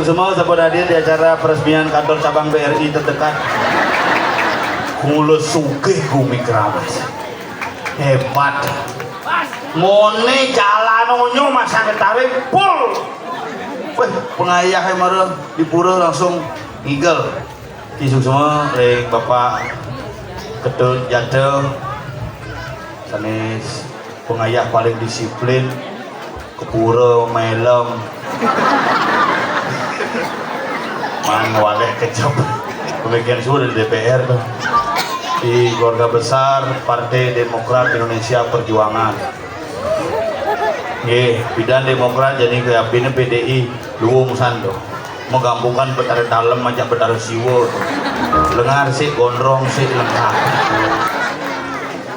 Semua sahabat hadir di acara peresmian kantor cabang BRI terdekat. Kulo sugih Bumi Keramas. Hebat. Mone jalanonyo masang tarik pul. Weh, pengayah marah di pura langsung ngigel. Kisuk semua Bapak Ketut Jatuh. Sanis pengayah paling disiplin ke pura melem. Mangwaleh kecap pemikiran sudah di DPR tuh. Di keluarga besar Partai Demokrat Indonesia Perjuangan. Bidan Demokrat jadi keabine PDI luwung sando. Menggabungkan betara dalam macam betara siwo. Lengar sih gondrong sih lengkap.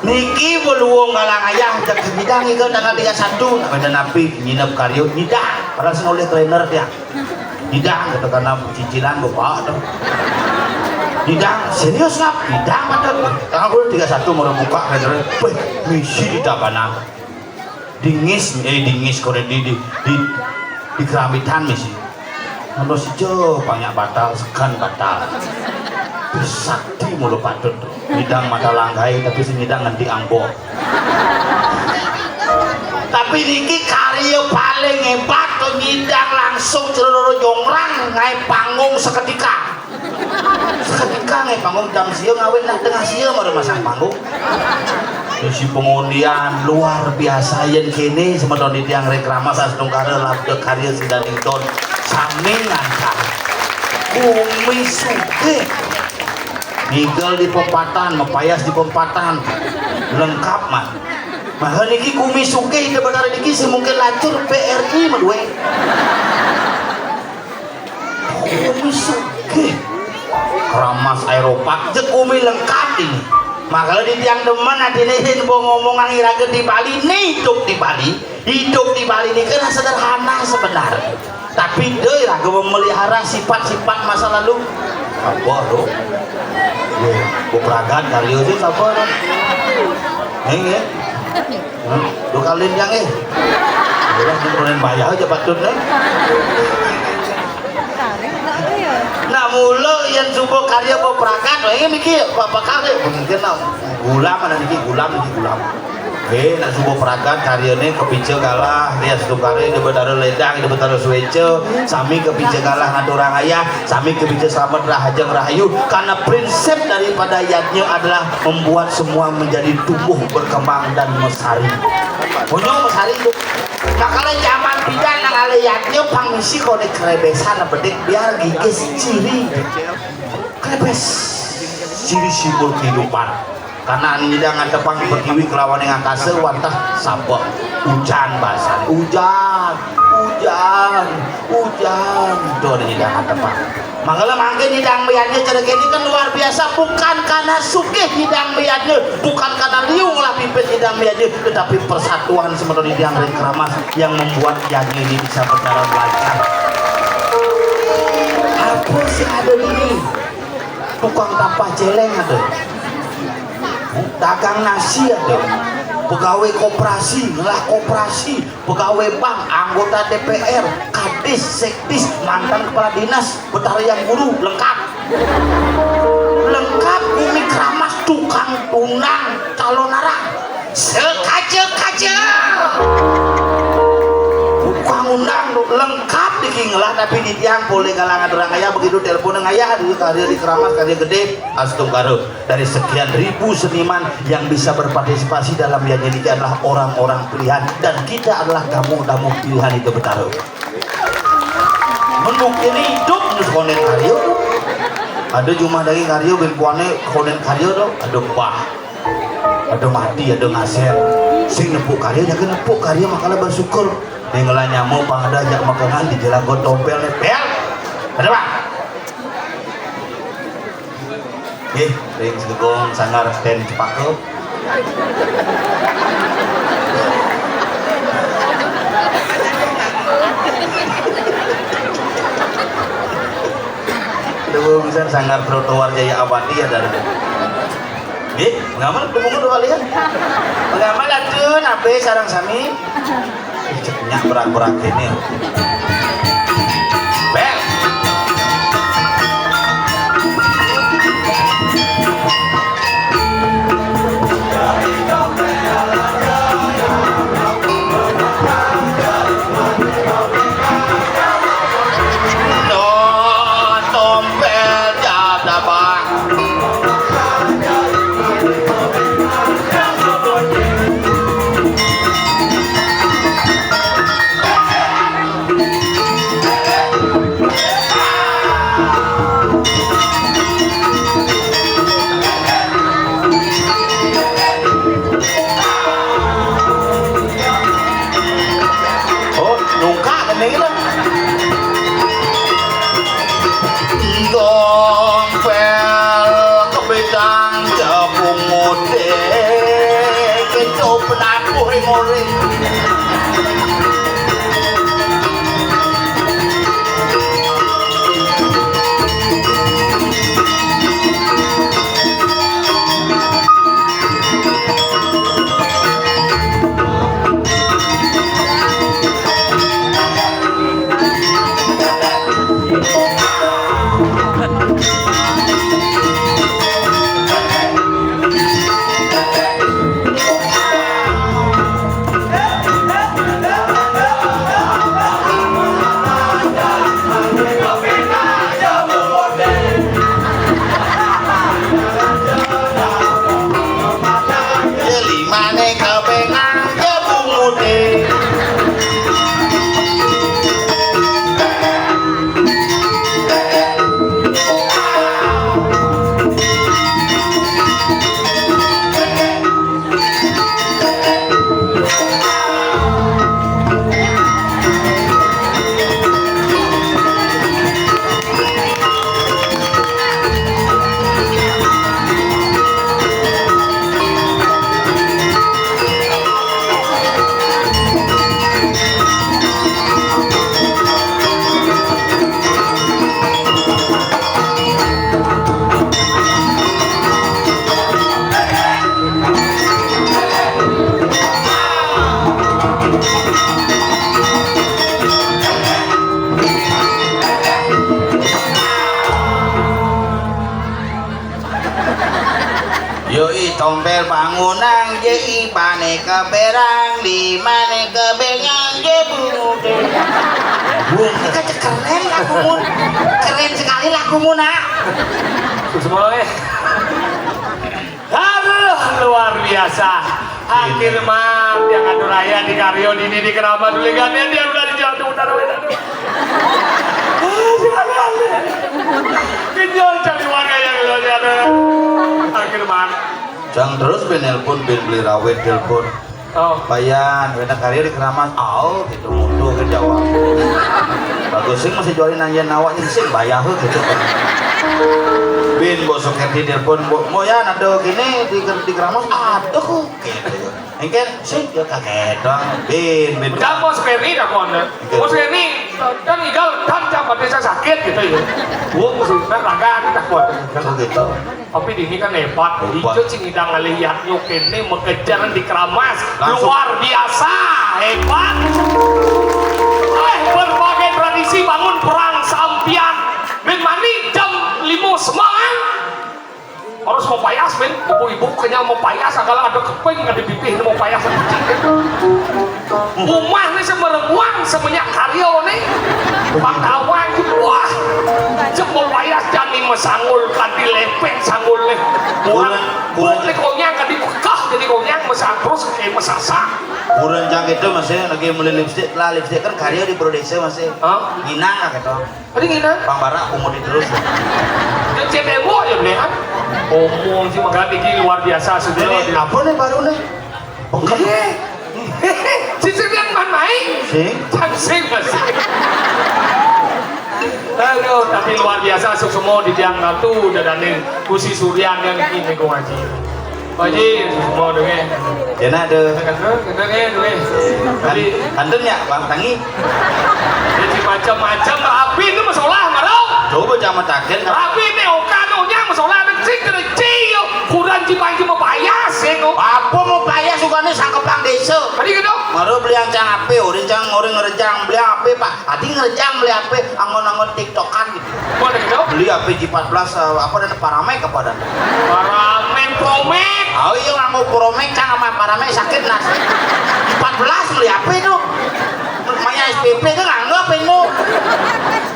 Niki beluwung galang ayah jak bidang ikan dengan 31 badan api nginep karyo tidak padahal sing oleh trainer dia tidak kata karena cicilan bapak tuh tidak serius ngap tidak macam aku 31 mau buka trainer misi di tabana dingis kore di keramitan misi kalau si Jo banyak batal sekan batal sakti mulu patut tuh bidang mata langkai tapi si bidang nanti angbo tapi niki karya paling hebat tuh bidang langsung celoro jongrang ngai panggung seketika ngai panggung jam siang ngawin nah tengah siang mau masang panggung si pengundian luar biasa yang kini semeton di tiang reklama saat tungkara labda karya si Danington saming lancar Bumi Sugih nigel di pempatan, mepayas di pempatan lengkap mah mahal niki Bumi Sugih itu bakal niki semungkin lacur PRI madwe Bumi Sugih Keramas Eropa je Bumi lengkap ini makanya di tiang deman adine ngomongan iraga di Bali nih hidup di Bali ini kan sederhana sebenarnya tapi dia iraga memelihara sifat-sifat masa lalu apa lo Bupragan karyo sih apa lo ya lu kalian yang udah turunin bayar aja patut nih nah mulu yang coba karya Bupragan ini mikir apa kali mungkin lah gula mana niki gulam nak subuh peragat karyane kepince galah dia setukare di betara ledang di betara suwece sami kepince galah ngaturang ayah sami kepince selamat rahajeng rahayu karena prinsip daripada yatnya adalah membuat semua menjadi tumbuh berkembang dan mesari punya mesari itu makanya zaman bidan nang aliyatnya pangisi kode kerebesan bedek biar gigis ciri kerebes ciri simbol kehidupan karena nida ngatepang pertiwi kelawan yang angkasa wantah sabak hujan bahasa hujan itu nida ngatepang makanya mangke nidang meyadnya cara ini kan luar biasa bukan karena sukih nidang meyadnya bukan karena liung lah pimpin nidang meyadnya tetapi persatuan semeton nidang ring keramas yang membuat yadnya ini bisa berjalan lancar apa sih ada ini tukang tampah celeng ada dagang nasi ada pegawai koperasi pegawai bank anggota DPR kadis sekdis mantan kepala dinas betarian guru lengkap umi keramas tukang tunang calon arah sekace tukang undang lengkap dikingelah tapi di tiang boleh kalangan orang ayah begitu telepon ayah di karya di keramas karya gede astung karo dari sekian ribu seniman yang bisa berpartisipasi dalam yang ini adalah orang-orang pilihan dan kita adalah tamu-tamu pilihan itu bertaruh menuk ini hidup nus konen karya ada cuma dari karya bilkuane konen karya do ada bah ada mati ada ngaser sing nepuk karya jangan nepuk karya makalah bersyukur tinggalan nyamuk pangada jak makangan di jelagot tompel nepel ada pak ring segong sangar ten cepakep itu bisa sangar trotoar Jaya Abadi ya dari ngamal tunggu dua lihat ngamal aduh nabe sarang sami ceknya berak-berak ini bel Yoi tompel bangunan ye ipane keberang di mane kebengang ye bungude. Bung, ini keren lagumu. Keren sekali lagumu nak. Semuanya. Aduh, luar biasa. Akhir mah yang anu raya di Karyo ini di Keramat dulu kan dia udah dijatuh utara wedan. Kenjol cari warga yang lo ada. Akhir mah. Jangan terus benelpon beli rawit telepon. Oh, Bayan, wena Karyo di Keramat. Oh, gitu mundur ke Jawa. Bagus sih masih jualin nanya nawanya sih bayar gitu. Bin bosok di telepon mau ya nado gini di Keramat ada kok gitu. Engken sih ya kaget dong. Bin jangan bos Kerni dah kon. Bos Kerni kan igal kan jambat desa sakit gitu ya. Gua mesti raga kita kon. Oh gitu. Tapi ini kan hebat. Itu sing idang ngelihat yo kene mengejar di Keramas Langsung. luar biasa hebat. Berbagai tradisi bangun perang sampian. Ben mandi jam 5 semangat. Harus mau payas men, ibu-ibu kenyal mau payas, agak ada keping ada pipih mau payas. Rumah nih semeremang semenyak Karyo nih, Pakawan wah, jempol payas jani mesangul kadi lepek sangul leh, kurang konya kadi bekah jadi konya mesang terus kayak mesasa. Kurang jang itu masih lagi mulai lipstick lah lipstick kan Karyo di Prodesa masih. Ginang lah gitu. Tadi gina? Bang Barak umur terus. Yang CTMO ya beneran. Omong sih magati luar biasa sudah. Apa nih baru nih? Oke. Si Sirian man main? Sing? Sing masih. Aduh, tapi luar biasa semua di tiang ratu dadanin kusi Surian yang ini kau ngaji. Ngaji semua deh. Jana ada. Kadang-kadang deh. Tapi Kandennya Bang Tangi. jadi macam-macam rapi itu masalah marau. Coba jangan taken. Rapi ini okanonya masalah sing kecil. Kurang cipanci mau payas sengok. Apa mau payah sukanya sangkepang desa. Tadi gitu. Baru beli yang cang ape, orang ngerejang beli ape pak. Hati ngerejang beli ape, angon-angon tiktokan gitu. Boleh gitu. Beli ape G14 apa dan paramek apa dan? Paramen promek. Oh iya nganggo promek cang sama paramek sakit nas. 14 beli ape itu. Namanya SPP itu nganggo apa itu?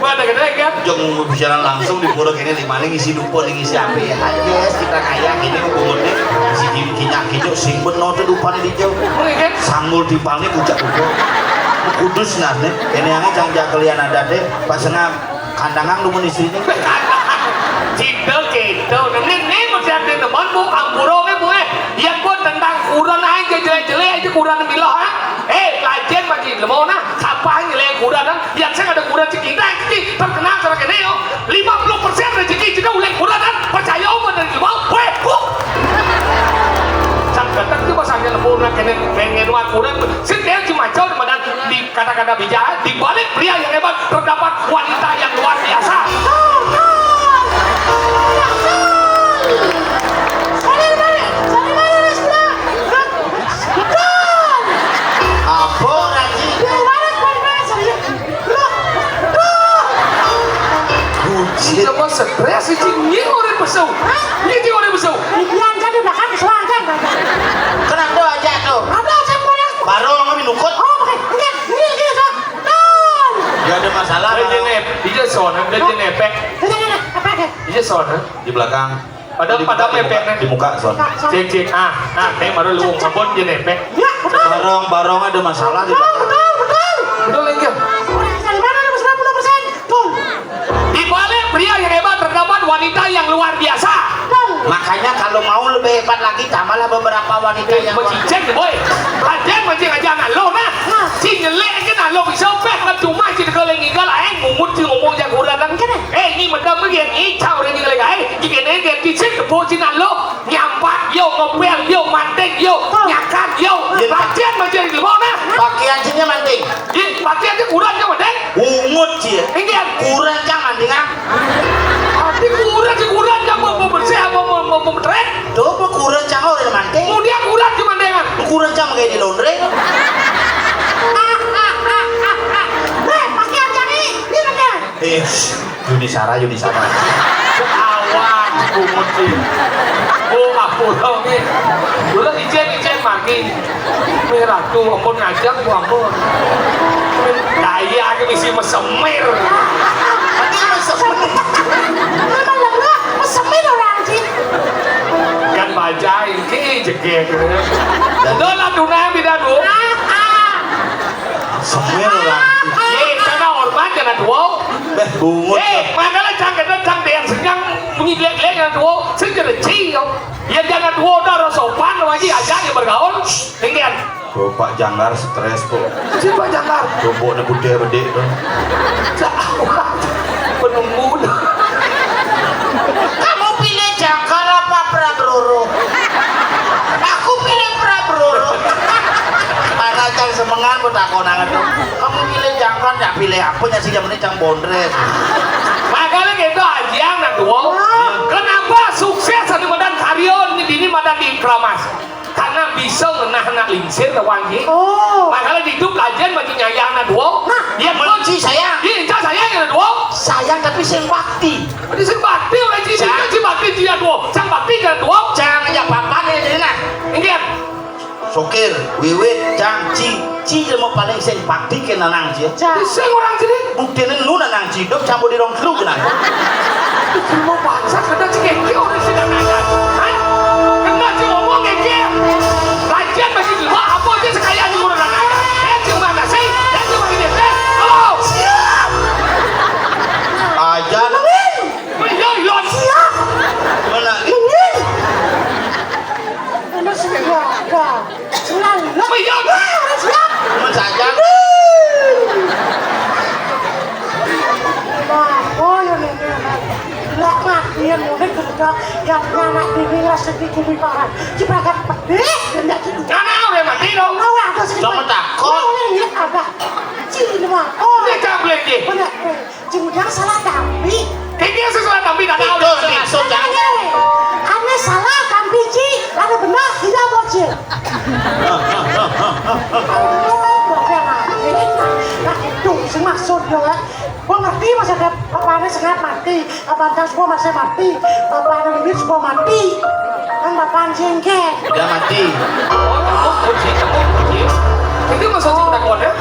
Boleh gitu kan. Jangan bicara langsung di pura kini di mana ngisi dupo ngisi ape ya. Yes kita kaya kini hubungannya ngisi kinyak kinyak singbat note dupan di jauh. Boleh kan. Sanggul tipalnya bucak dupo. Kudus nah nih. Ini yang cang jakelian ada deh. Pas ngam kandangan lu menisini. Cinta gitu. Ini masih ada teman bu ampuro bu yang pun tentang kurang aja jelek-jelek aja kurang bilang lajen bagi lemau nah kapan jelek kurang yang saya ada kurang cekita terkenal cara kene yo 50% rezeki juga ulek kurang percaya om dan lemau sampai itu masanya lemau nah kene pengen wak kurang setiap cuma jauh di kata-kata bijak di balik pria yang hebat terdapat wanita yang luar biasa. Siapa stres sih ini orang besau? Ini orang besau. Yang jadi belakang kesuangan. Kenapa aja tuh? Ada semuanya. Baru nggak minukut. Oh, oke. Ini kan. Gak ada masalah. Dia son, dia nepek. Apa ke? Dia son, Di belakang. pada mepek di muka son. cek kayak baru lu ngomong dia nepek. Ya, betul. Barong ada masalah di belakang. Betul. Betul lagi. Dari mana 90%? Tuh. Di balik pria yang hebat terdapat wanita yang luar biasa. Makanya kalau mau lebih hebat lagi tambahlah beberapa wanita yang Cek boy, lajen macam aja nalo nah, si nyelek kan nalo bisa pek kan cuma si kalau ngigal ngumut si ngomong jago datang ini mendam bagian ini cau orang ngigal jika ini di cek kepo si nalo nyampak yo ngopel yo mantek yo nyakan yo lajen macam itu nah, pakaian sini manting. ini pakaian itu kurang cuma deh, Ungut sih. ini Kurang cang manting ah. Hati kurang cuma mau bersih mau tren, Coba kurang cang orang manting. kemudian kurang cuma dengan Kurang cang kayak di laundry. Pakaian jadi ini kan. Yuni Sara. awan kumut sih. Oh aku tahu lagi. Merah tuh ampun ngajak gua ampun. Daya ke misi mesemir. Tadi mesemir. Memang lemah, mesemir orang sih. Kan bajain ki jegek. Dola duna bidan bu. Semir orang. Ye, karena hormat jangan dua. Bungut. Makanya jangan yang senyang bunyi lek-lek yang dua. Sejarah cium. Ya jangan dua dah sopan lagi aja yang bergaul. Tinggian. Bapak Janggar stres kok. Siapa jangan? Robok na budaya bedek tuh. Penunggu. Kamu pilih Janggar apa Prabroro? Aku pilih Prabroro. Mana cang semengan kok tak konangan tuh. Kamu pilih Janggar tak pilih apa nya sih jamane cang bondres. Makanya gitu aja nak dua. Kenapa sukses di Medan Karyon ini Medan di Kramas? Karena bisa menahan lingsir wangi. Oh. Makanya hidup kajian bagi nyayang nak dua. Dia Menci sayang. Dia incah sayang yang dua. Sayang tapi sing bakti. Di sini bakti oleh cici, cici bakti dia dua. Sang bakti kan dua. Cang ya papa nih jadi nah. Ini Sokir, wiwit, cang, ci mau paling sing bakti ke nanang cia. Cak. sing orang sini. Buktinya nu nanang ciduk campur di rong kelu kena. Semua bangsa kena cekek orang sedang nanya. Kena cek ngomong kayak kajian masih di luar apa aja sekaya di luar nanya. Cuma mana sih? Cuma ini deh. Halo. Siap. Aja Ilon. Siap. mana? Ini. Ini sudah ada. Selalu. Ilon. Siap. Cuma saja. Oh ya nih. Lamat dia mungkin kerja yang anak dibilang sedikit biparan. Ciprakan pedih dan tak cium. Karena udah mati dong. Oh ada sedikit. Jangan takut. Oh ini ada. Cili mah. Oh. Ini kabel ini. Benar. Jangan salah tapi. Kayaknya sesuatu tapi tak tahu. Itu maksud jangan. Aneh salah kampi ci. Ada benar tidak bocil. Nah itu maksud ya. Gua ngerti masa ada bapaknya sengat mati, abang semua masih mati, bapaknya ini semua mati, kan bapak jengkel. Udah mati. Oh, kunci kamu kunci. Itu masuk ci penakon ya?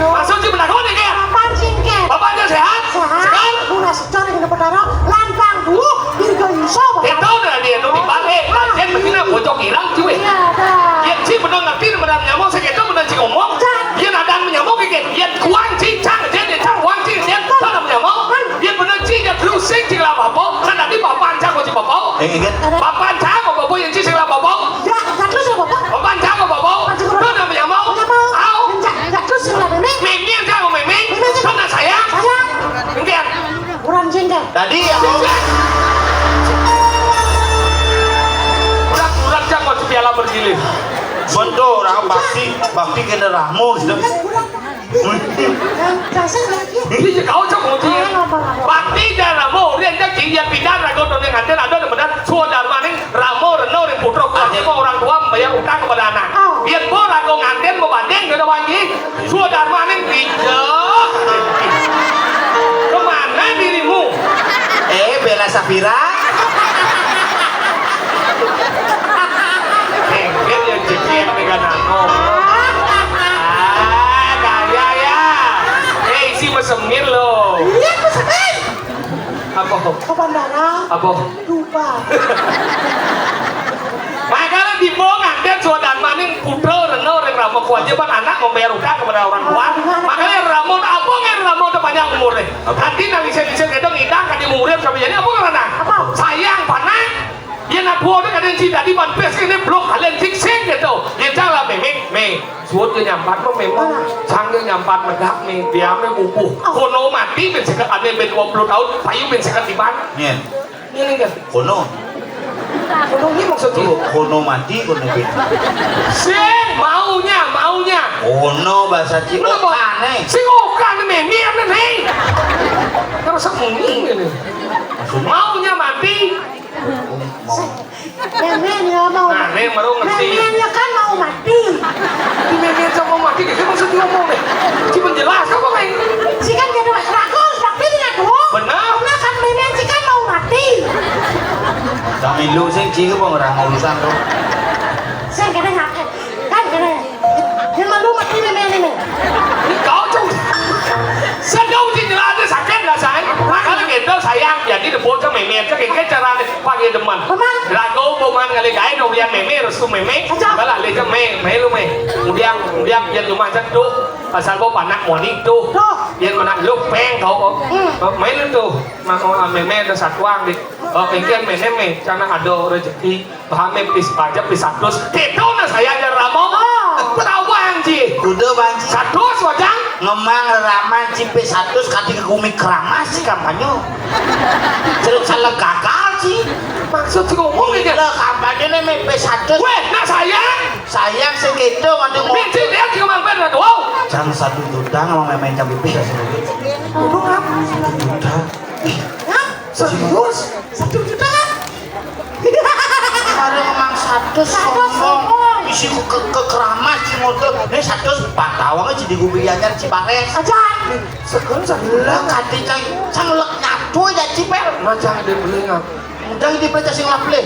Masuk ci penakon ya kayak. Bapak jengkel. Bapaknya sehat? Sehat. Udah secara dengan petara, lantang dulu, diri iso. Itu udah dia tuh dibalik. Kajian begini bocok hilang cuy. Iya dah. Yang ci benar ngerti benar nyamuk segitu benar ci ngomong. Dia nadang menyamuk kayak dia kuang ci cang dia cang kuang ci dia tak menyamuk. Dia benar ci dia closing ci lah bapak. Kan tadi bapak cang kok ci bapak. Ingat? Bapak cang kok bapak yang ci lah bapak. Ya, terus ya bapak. Bapak cang kok bapak. Kan ada menyamuk. Au. Terus ya ini. Mimi cang kok mimi. Kan sayang. Sayang. Enggak. Kurang jengkel. Tadi ya mau. Kurang cang kok piala bergilir. Bentuk orang bakti kena rahmu sudah. Dasar lagi. Ini kau cak mau dia. Bakti dan Ramo, dia jadi yang pindah ragu dan yang ada benar. Sudah maning Ramo dan Nor yang putra semua orang tua membayar utang kepada anak. Biar pun ragu nganten membanding ke depan ini. Sudah maning bijak. Kemana dirimu? Bella Safira. Dia yang jekir dengan Nano. Gaya ya. Isi mesemir loh. Iya, pesan. Apa? Ke bandara. Apa? Dubai. Makanya di bongan dan sudah maning putra dan orang Ramo kewajiban anak membayar utang kepada orang tua. Makanya Ramo apa yang Ramo itu panjang umurnya. Nanti nangis-nangis gedong idang kan umurnya sampai jadi apa karena? Sayang panas. Dia nak buat dengan yang tidak di manpes ini blok kalian fixing gitu. Dia janganlah memang suốt dia nyampat lo memang sang dia nyampat megak nih dia bubuh. Kono mati ben sekat ada ben 20 tahun payu ben sekat di mana? Nih. Ini kan. Kono. Kono ini maksudnya. Kono mati kono bed. Sing maunya. Kono bahasa Cikokan Sing okan memang nih. Terus mungkin ini. Maunya mati. Nenek ya mau. Nah, nenek baru ngerti. Neneknya kan mau mati. Di media sama mati kayak maksud ngomong deh. Cuma jelas apa main? Si kan jadi ragu, tapi tidak dulu. Benar. Karena kan nenek si kan mau mati. Tak milu sing ci bang orang urusan tu. Saya kadang ngakai. Kan sayang jadi debut ke meme ke kayak cara panggil teman lagu bukan kali gaya kemudian meme restu meme kalau lagi ke meme lu kemudian yang cuma satu asal bawa anak morning tuh yang mana lu peng kau main itu mau meme ada satuan di pengen meme karena ada rezeki paham pis pajak pis satu itu nah saya aja ramo perawang sih udah banci satu wajang ngemang raman cipe satu kati ke gumi keramas sih kampanye cerita salah gagal sih maksud sih ngomong aja lah kampanye nih mepe satu weh nah sayang segitu ada mau Binti dia kemana bener wow jangan satu juta ngomong main cabai pes Duduk kan? juta Serius? 1 juta kan? ada ngomong satu sombong isi ke keramas si motor ini satu patawang aja di gubiannya Cipares Aja. sekarang lah kati cang lek nyatu ya Cipel macam ada beli nggak udah di peta sing laple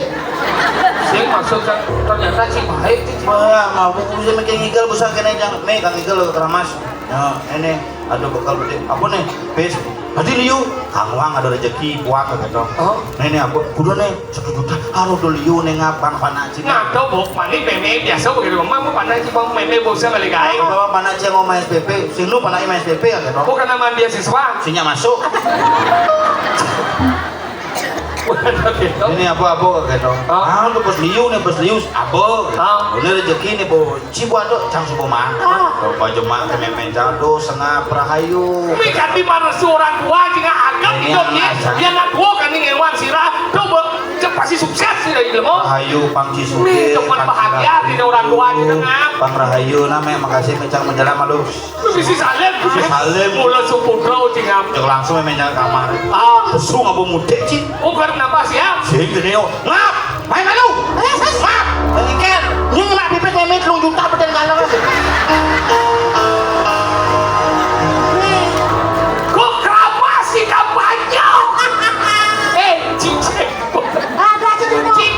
sih maksud kan ternyata sih baik sih ya mau bisa makin ngigel besar kena jangan nih kang ngigel ke keramas ya ini ada bekal gede apa nih bes tadi liu kang wang ada rezeki kuat gitu ini aku kudu nih 1 juta harus dulu liu nih ngapang panaci nggak tahu bu mani meme biasa begitu mama pandai sih bang meme bosan kali guys bawa panaci mau main SPP sing lu panai main SPP ya gitu bukan nama beasiswa sinya masuk ini apa gitu lu bos liu nih bos liu apa ini rezeki nih bu cibu ada cang subuh mah kalau baju mah ke memen jauh setengah perahayu mikat di mana seorang tua jika agak hidupnya dia nak tua kan ini ngewan sirah coba pasti sukses sih dari ilmu Rahayu pangci sukir teman bahagia tidak orang tua aja dengan Bang Rahayu namanya makasih mencang menjalan malu misi salim mulai suputro cingam jangan langsung mencang kamar pesu ngapa mudik sih karena apa sih ya sih gini yo ngap main malu ngap ikan ini nggak pipet ngemit lu juta beden galau kok kerama sih kampanye cicek Ada cicek.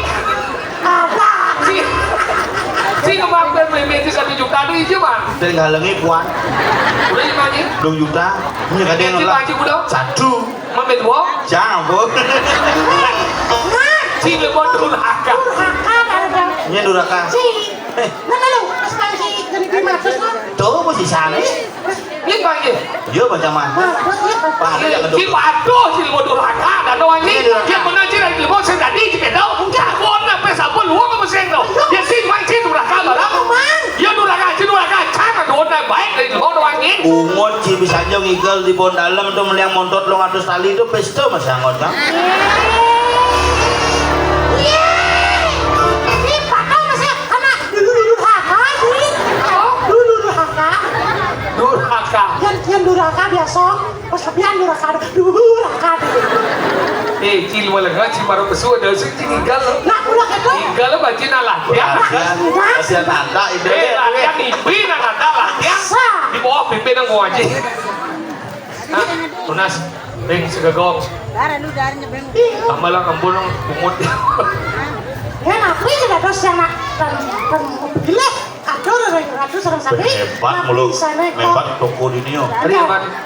Ada. sih kemarin meme itu 1 juta nih cuma dan ngalengi puan udah gimana 2 juta ini kadang nolak satu mampir dua jangan bu sih lebih durhaka ini duraka Lu ekspansi dari Dimatus kan? tuh masih sana ini panggil iya macam mana pak ada yang si patuh si lebih durhaka dan doang ini dia benar sih dari lebih saya tadi jika tahu enggak kona pesa pun luang apa sih tahu dia sih main sih durhaka barang ya durhaka cara doang baik dari lebih doang ini ungut sih bisa aja ngigel di pohon dalam tuh meliang montot lo ngatus tali itu pesta masih anggot kan durhaka Yang durhaka biasa, pas lebihan durhaka cil malah ngaji baru kesu ada sih tinggal Nah, durhaka itu tinggal baca nalah ya kasihan tanda itu latihan ibi nang ada latihan di bawah pimpin nang ngaji tunas ring segagong tambah lang ambon ng bungot ya napri sudah dos yang nak dan gila aduh serang sakit hebat mulu hebat toko di Nio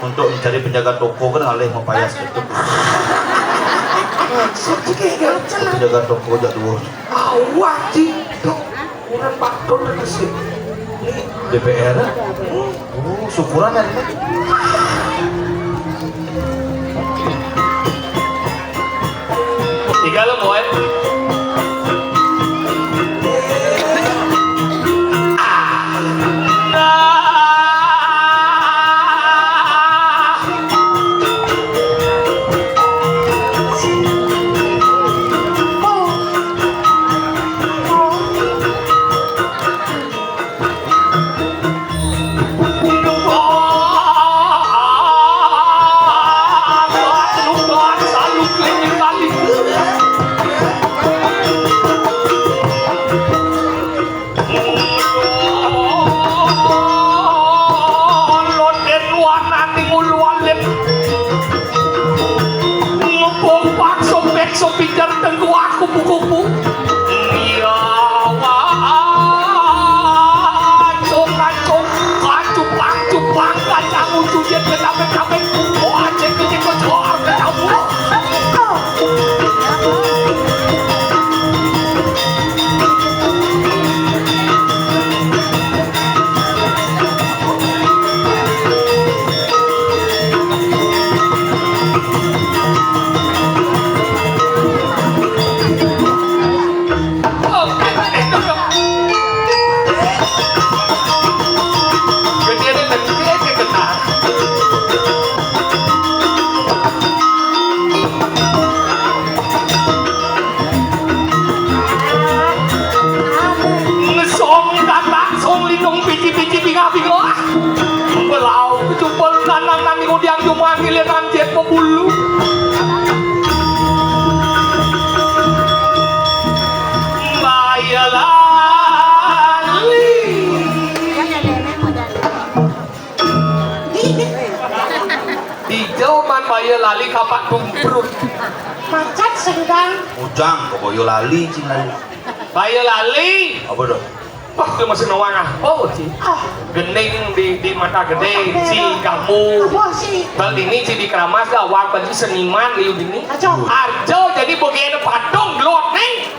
untuk mencari penjaga toko kan oleh mempayas itu penjaga toko jadul awak sih kurang pakton dan sih DPR syukuran ya tiga lo mau cuma ngiliat amjet pebulu. Bayalali. Hijau man bayalali kapak tumprut. Macat senggang. Ujang ke Boyolali cing lali. Bayalali. Apa dong? Wah, itu masih nawang ah. Oh, sih. Ah, Gening di mata gede, si kamu. apa sih? Bal ini si di Keramas dah wak baju seniman liu ini. Ajo. Arjo jadi bagian patung lot nih.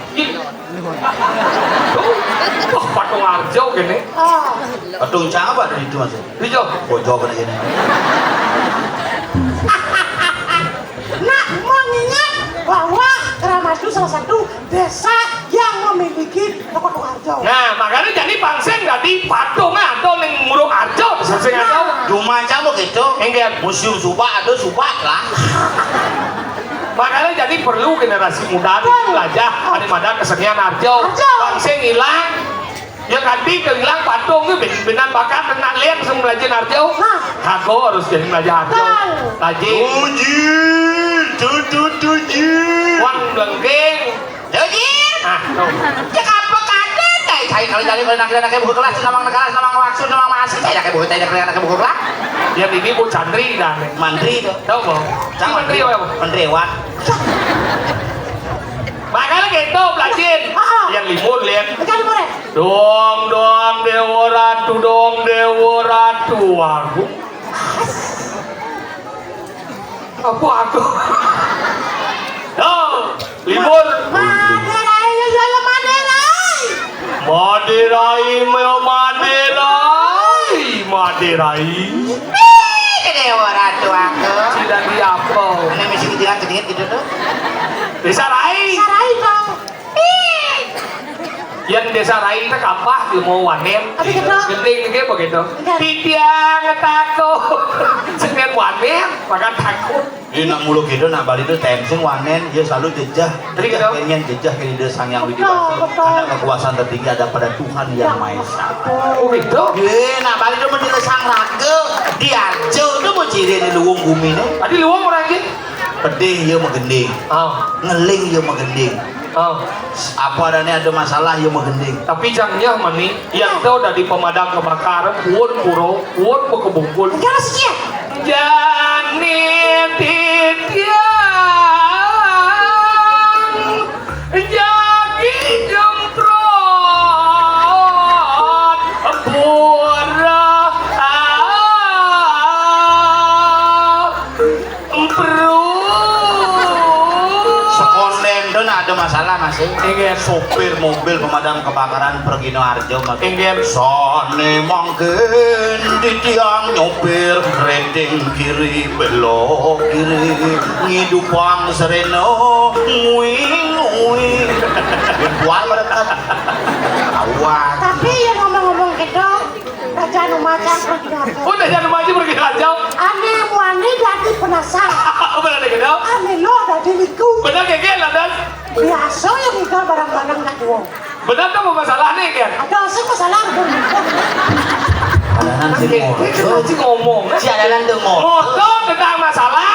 Tuh, patung Arjo gini. Ah, Patung cang apa dari itu mas? Hijau. Pojok pada gini. nak mengingat bahwa Keramas itu salah satu desa yang memiliki toko Arjo. Nah, makanya jadi pangseng tadi patung atau neng murung Arjo seseng atau. Cuma cang begitu. Enggak. Museum subak ada subak lah. Makanya jadi perlu generasi muda itu belajar daripada kesenian Arjo. Pangseng hilang. Yang tadi kehilang patung itu benar bakat kena lihat semua belajar Arjo. Aku harus jadi belajar Arjo. Lagi. Tujir. Wan Blengking. Tujir. Ah, tuh. Cek apa kade? Saya kalau jadi anak-anak buku kelas, namang negara, namang maksud, namang masih. Saya buku, saya buku kelas. Yang ini Bu Chandri dan Mantri itu. tahu mau? Cang Menteri apa? Menteri Wan. Makanya gitu belajar. Yang limun lihat. Jadi boleh. Dong dewa ratu aku. Apa aku? Oh, limun. Maderai, ya Maderai. Maderai. Dewa ratu aku. Tidak diapa. Ini mesti ketinggian gitu tuh. Desa Rai. Sarai dong. Yang desa Rai itu kapah ilmu wanen. Tapi gitu. Genting gitu begitu. Tidiang takut. Sengen wanen, maka takut. Ini nak mulu gitu, nak balik itu tension wanen, dia selalu jejah. Jadi gitu. Pengen jejah ke ide sang yang widi Betul, betul. Karena kekuasaan tertinggi ada pada Tuhan yang Maha Esa. Oh gitu. Ye, nak balik itu menjadi sang raga, diajo itu mau ciri di luwung bumi ini. Tadi luang orang ini. Pedih dia menggending, Oh, ngeling dia menggending. oh. Apa adanya ada masalah dia menggending. Tapi jangannya mani, yang tahu dari pemadam kebakaran, puan puro, puan pekebungkul. Jangan sekian. Jani titiang jadi jemprot pura Sekonden itu nak ada masalah masih. Ingin Sopir mobil pemadam kebakaran pergi no Arjo mas. ingin Sone mangken di tiang nyopir reding kiri belok kiri ngidupang sereno nguing nguing buat mereka awak Tapi yang ngomong-ngomong gitu, Raja Numacang pergi dapet. udah jangan maju pergi aja. Aneh muane jadi penasaran. Benar deh gitu. Aneh lo jadi liku. Benar kayak gila dan Biasa yang kita barang-barang nak uang. benar tuh masalah nih kan. Ada sih masalah dong. adanan si Kita sih ngomong. si adanan dengok Ngotot tentang masalah.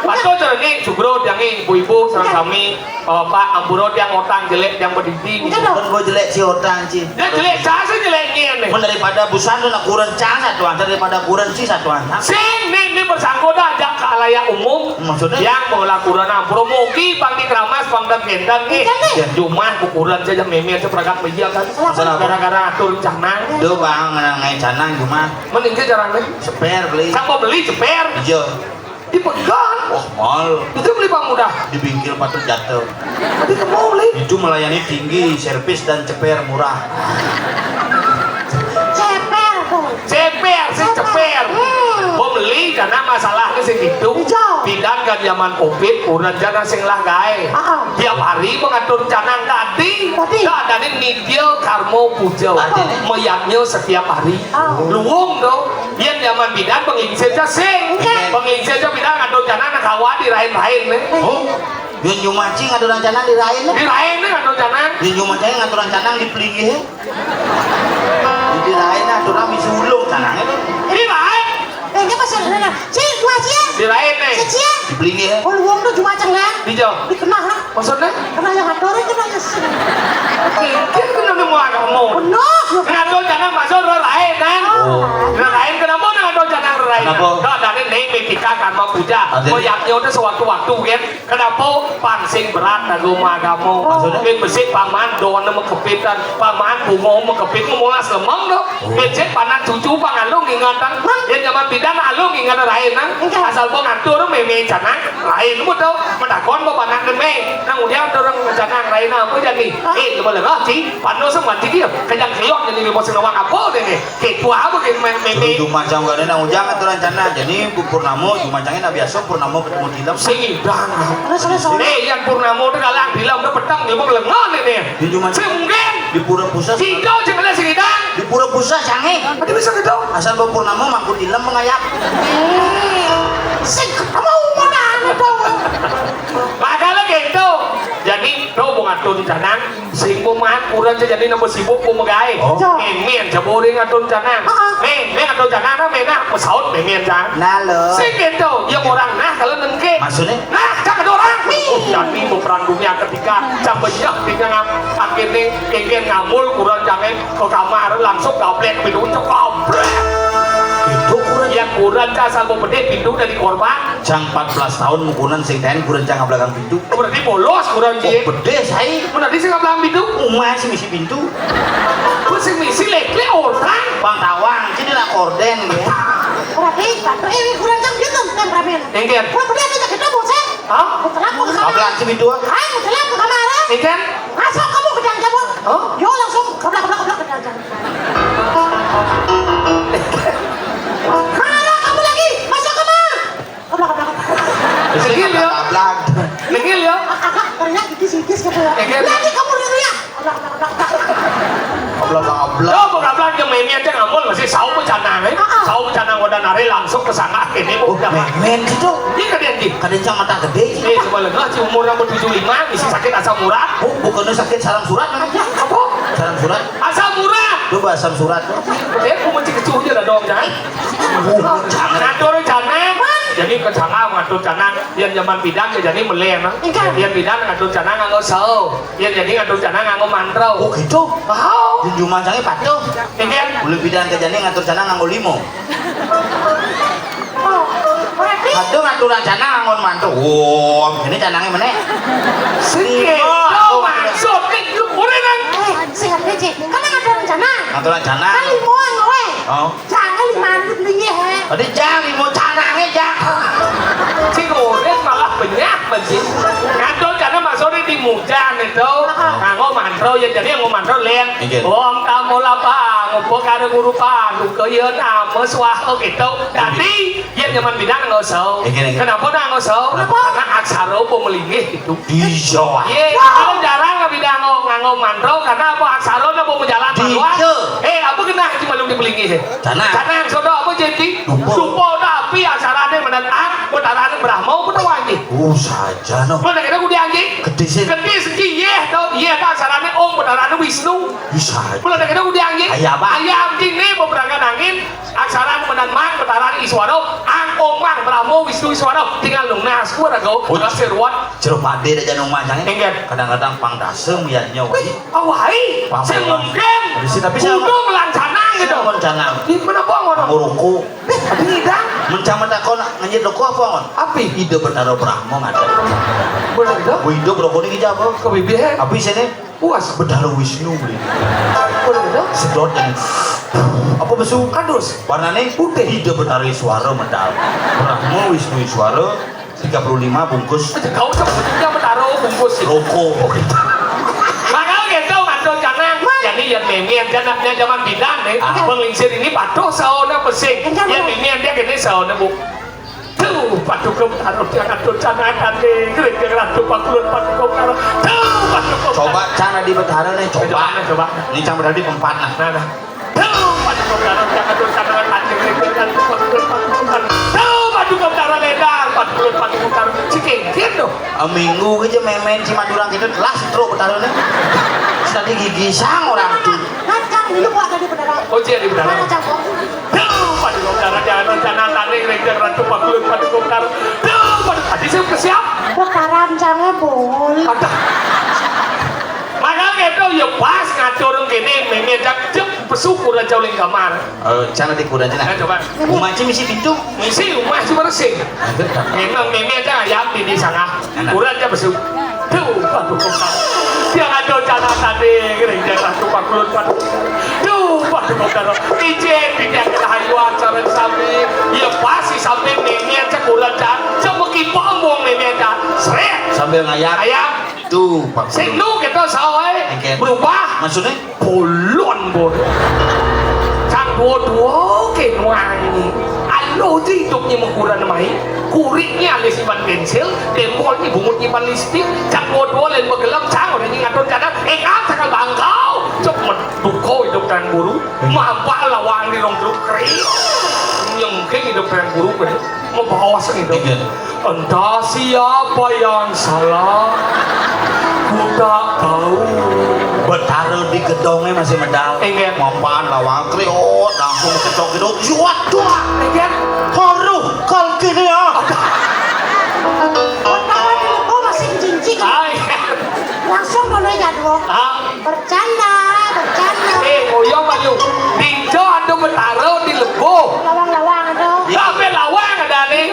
Pasto ini Sugro yang ibu-ibu serang kami Pak Amburot yang ngotang jelek yang berdiri. Enggak dong. kan gue jelek si otang ci Dia jelek saya sih jeleknya nih. daripada busan tuh nak kurang cang satu antar daripada kurang si satu antar Sing ini bersangkutan ajak ke halayak umum. Maksudnya? Yang melakukan promosi pang di Keramas pang dan gendang nih. Iya, Cuman ukuran saja memir seperangkat meja kan. Masalah apa? Gara-gara atur canang. Duh bang ngai canang cuma Mending ke jarangnya. spare beli Sama beli ceper. hijau Dipegang. oh mal Itu beli bang mudah. di bingkil patut jatuh Tadi kamu beli. itu melayani tinggi servis dan ceper murah Ceper dong. Ceper sih ceper. Mau beli karena masalahnya sih gitu. Hijau. Pindah ke zaman covid, kurang jangan sing lah gae. Tiap hari mengatur canang tadi. Tadi. Ada nih nidil karmo pujo. Artinya? Meyaknya setiap hari. Oh. Luwung dong. Yang zaman bidan pengisi saja sing. Oke. Pengisi saja bidan ngatur canang nak kawan dirain-rain nih. oh yang nyumacing ngatur rancangan di lain Dirain nih ngatur canang. yang nyumacing ngatur rancangan di pelingih di lain ngatur rami sulung canangnya tuh Dirain. Kita masih ada. Cik, dua cia. Dirain nih. Cia. Dibeli ya. Oh, uang tuh cuma cengen. Dijo. Dikena ha. Maksudnya? Kena yang ngadore kena yang sing. Kira kena mau kamu. Benar. Ngado jangan masuk lain kan? Lain kenapa ngado jangan lain? Kalau dari nih metika kan mau puja, mau yaknya sewaktu-waktu kan? Kenapa pangsing berat dan rumah kamu? Maksudnya besi paman doan mau kepitan, paman bungo mau kepit mau mulas lemong dong. Becek panan cucu pangalung ingatan, dia zaman bidan alung ingatan lain nang. Asal mau ngatur meme canang lain mu tau, mendakon mau panan deme, nang udah orang canang lain apa jadi? Lu boleh nggak sih? Panu semua dia, kejang kiok jadi mau senawang apa deh? Ketua apa kayak meme? Jumacang gak ada nang ujang atau rencana. Jadi Purnamo Jumacangnya nabi biasa Purnamo ketemu dilam. Singidang. Terus. Yang Purnamo itu kalang dilam udah petang ilmu lengan ini. Di Jumacang. Mungkin. Di Pura Pusat. Sido cemela singidang. Di Pura Pusat canggih. Ada bisa gitu. Asal bawa Purnamo mangkut dilam mengayap. Sing kamu mana itu? Makanya gitu. Jadi do bungatun canang sing buman kurang jadi nomor sibuk bumegai. Mien jabori ngatun canang. Men ngatun canang na mena pesaut mien jang. Nalo. Sing gitu. Ya orang nah kalau nengke. Maksudnya? Nah, jangan orang. Jadi peperang dunia ketika cabenya ketika akhirnya kengken ngamul kurang jangan ke kamar langsung gablek pintu cekoblek. Itu kurang. Yang kurang asal mau gede pintu dari korban. Jang 14 tahun mukunan sing ten kurang jang belakang pintu. Berarti bolos kurang Oh, dia. bede saya. Berarti sih belakang pintu. Umah sih misi pintu. Terus misi lekle orang. Bang Tawang, jadi nak korden ya. Berarti kurang jam gitu kan ramen. Engken. Kurang benar aja kita bosan. Hah? Betul aku ke kamar. Kabel sih pintu. Ayo betul ke kamar. Engken. Masuk kamu ke dalam jamu. Oh. Yo langsung keblak ke dalam jamu. Mana kamu lagi? Masuk kamar. Keblak. Segil ya. Kabel. Segil ya. Agak teriak gigis gitu ya. Lagi kamu teriak. Keblak. Kabel. Lo bukan bilang yang memi aja ngamul masih sahu bencana nih. Sahu bencana udah nari langsung ke sana ini Oh, udah mah. men itu. Ini kalian di. Kadang jang mata gede. Coba lihat si umur yang 75 isi sakit asam urat. Oh, bukannya sakit salam surat kan? Apa? Salam surat. Asam urat. Coba asam surat. Aku mesti kecuhnya dah dong jangan. Jangan. Ngatur canang. Jadi ke canang ngatur canang. Yang zaman bidang ya jadi meleng. Yang bidang ngatur canang nganggo sau. Yang jadi ngatur canang nganggo mantrau. Oh gitu. Wow. Di Jumacangnya patuh. Ingin. Boleh bidan kejadian ngatur canang nganggo limo. Berarti Aduh ngatur canang nganggo mantu. Oh, ini canangnya mana? Sikit. Kau maksud ke ukuran. sehat aja. Karena ada rencana. Ngatur canang. Kali mau ngowe. Oh. Jangan lima belinya he. Tadi jang limo canangnya jang. Si kuret malah banyak banget. Ngatur karena masuknya di mujan itu. Nganggo mantrau ya jadi nganggo mantrau len. Om kamu lapang, ngopo karo guru pandu keyeun amos wah gitu. Jadi yang zaman bidang nganggo sau. Kenapa nganggo sau? Karena aksara pemelingih gitu. Iya. Ye, kalau jarang nggak bidang nganggo mantrau karena apa aksara nya mau menjalan maluan. Apa kena cuma lu dipelingih? Karena sodo apa jadi? Dupo tapi aksaranya mendatang, putaran Brahmo pun wangi. Oh saja no. Mana kita kudu anjing? Gede sih. Gede sih ye, tau ye tak aksaranya Om putaran Wisnu. Bisa. Mana kita kudu anjing? Ayah apa? Ayah anjing nih mau berangkat angin. Aksaran mendatang putaran Iswaro, Ang Om Mang Brahmo Wisnu Iswaro. Tinggal lunas gua rago. Udah seruat. Jeruk pade aja nong macangnya. Enggen. Kadang-kadang pangdasem ya nyawa. Awai, saya mungkin. Tapi saya kudu melancanang gitu. Mencanang. Di mana bang orang? Buruku. Tidak. Mencama takon ngajit rokok apa ngon? Api. Ide bertaro Brahmo ngada. Benar itu? Ide rokok ini apa? Kebibihan. Api sini Puas. bertaro Wisnu beli. Benar itu? Sedot yang apa besu? Kandus. Warnanya putih. Ide bertaro Iswaro medal. Brahmo Wisnu Iswaro 35 bungkus Kau sebetulnya menaruh bungkus rokok. makanya gitu ngatur canang jadi yang memian janaknya zaman bidan nih penglingsir ini patuh saona pesing yang memian dia gini saona bu tuh patuh ke taruh dia ngatur canang kate kering dia ngatur pakulun patuh ke taruh tuh patuh ke Coba cara di betara nih coba ini cara di empat nah. nah tuh patuh ke taruh dia ngatur canang kate kering dia ngatur pakulun patuh ke taruh tuh patuh ke taruh ledang pakulun patuh ke taruh si kengkir dong Minggu aja main-main si Madurang itu kelas terus betara nih. Tadi gigi sang orang tuh. Kan kamu dulu kok ada di beneran. oh dia di benar Mana cangkok? tuh patuh ke taruh jangan rencana tadi rencana ratu pakulut pada kokar. Tuh, pada tadi saya kesiap. Bakaran jangan bol. Ada. Maka gitu ya pas ngatur gini meme cep bersyukur aja oleh kamar. Jangan dikurangi Nah, nah. coba. Umaci misi pintu. Misi rumah cuma bersih. Memang meme aja ayam di sana. Kurang aja bersyukur. Tuh, pada kokar. Dia ngatur jana tadi rencana ratu pakulut pada. Tuh, pada kokar. Ijen pindah ke hayu acara sambil. Ya pasti sampai meme aja kurang aja. Coba kipong buang meme aja. Seret. Sambil ngayak. Ayam. Tuh, Pak. Sing nu kita sawai berubah Maksudnya? bolon bor. Sang dua-dua ke nuangi. Alo di hidupnya mengkurang mai. Kuriknya alias iban pensil, demolnya bungut iban listrik. Sang dua-dua lain bergelap sang orang yang ngatur cadang. Sakal bangkau. Cok menduko hidup dan guru. Mampak lawang di rong jeruk kering. Yang mungkin hidup dan guru kan. Mau bawa hidup. Entah siapa yang salah. Ku tak tahu. Bertaruh di gedongnya masih medal. Enggak. Mampan lawang kriot langsung kecok gedong. Juat dua. Enggak. Haruh kal kini ya. Bakaran oh masih cincin. Ay. Langsung mulai jadwal. Ah. Bercanda. Ngoyong maju. Dinjo ando bertaruh di lebo. Lawang-lawang ada. Sampai lawang ada nih.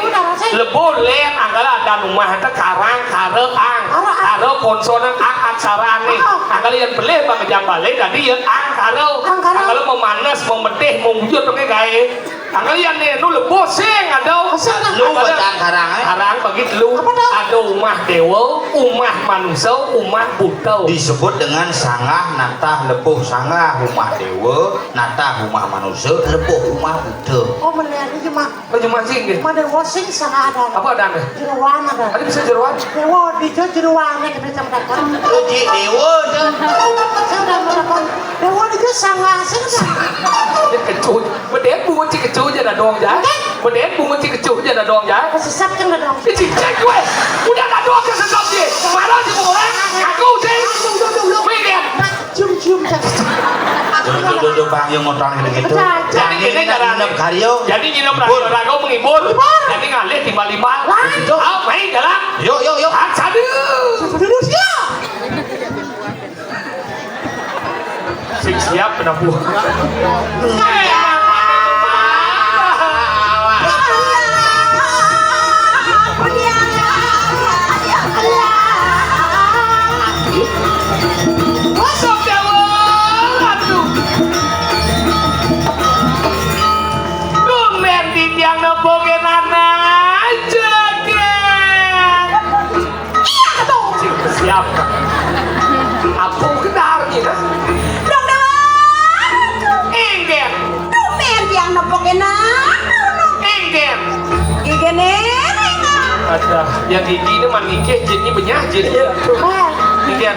Lebo len anggala ada rumah ada karang ang. Karo konsonan ang aksara nih. Anggala yang beli bang jam balik tadi yang ang karo. Anggala memanas memedih mewujud pakai gaya. Anggala yang nih nu lebo sing ada. Lu bacaan karang Karang bagi lu ada umah dewa, umah manusia, umah buta. disebut dengan sangah natah lepuh sangah rumah dewa natah rumah manusia lepuh rumah buddha. Oh melihat ini mah. Baju mancing gitu. Mada washing sangat ada. Apa ada nih? Jeruan ada. Ada bisa jeruan? Dewa di jeruannya kita mendapat. Uji dewa tuh. Saya udah mendapat. Dewa di sangat. Saya udah. Dia kecut. Beden bunga cik kecut aja dah doang ya. Beden bunga cik kecut aja dah doang ya. Sesat kan dong. Ini cik gue. Udah dah doang kesesat dia. Mana sih orang? Aku sih. Mikir. Cium-cium Duduk bang yang motor gitu. Jadi ini cara nginep karyo. Jadi nginep rago menghibur. Jadi ngalih timbal-timbal. Ah, main jalan. Yuk. Ah, sadu. Duduk ya. Siap penabuh. Masuk dewa ratu. Lumen di tiang nebogen anak jagat. Iya tuh. Siap. Aku kedar gitu. Dong dewa. Engger. Lumen yang nepokena. Engger. Gigene. Ada yang gigi ini mah ngikeh, jadi banyak jadi. Eh, Engger.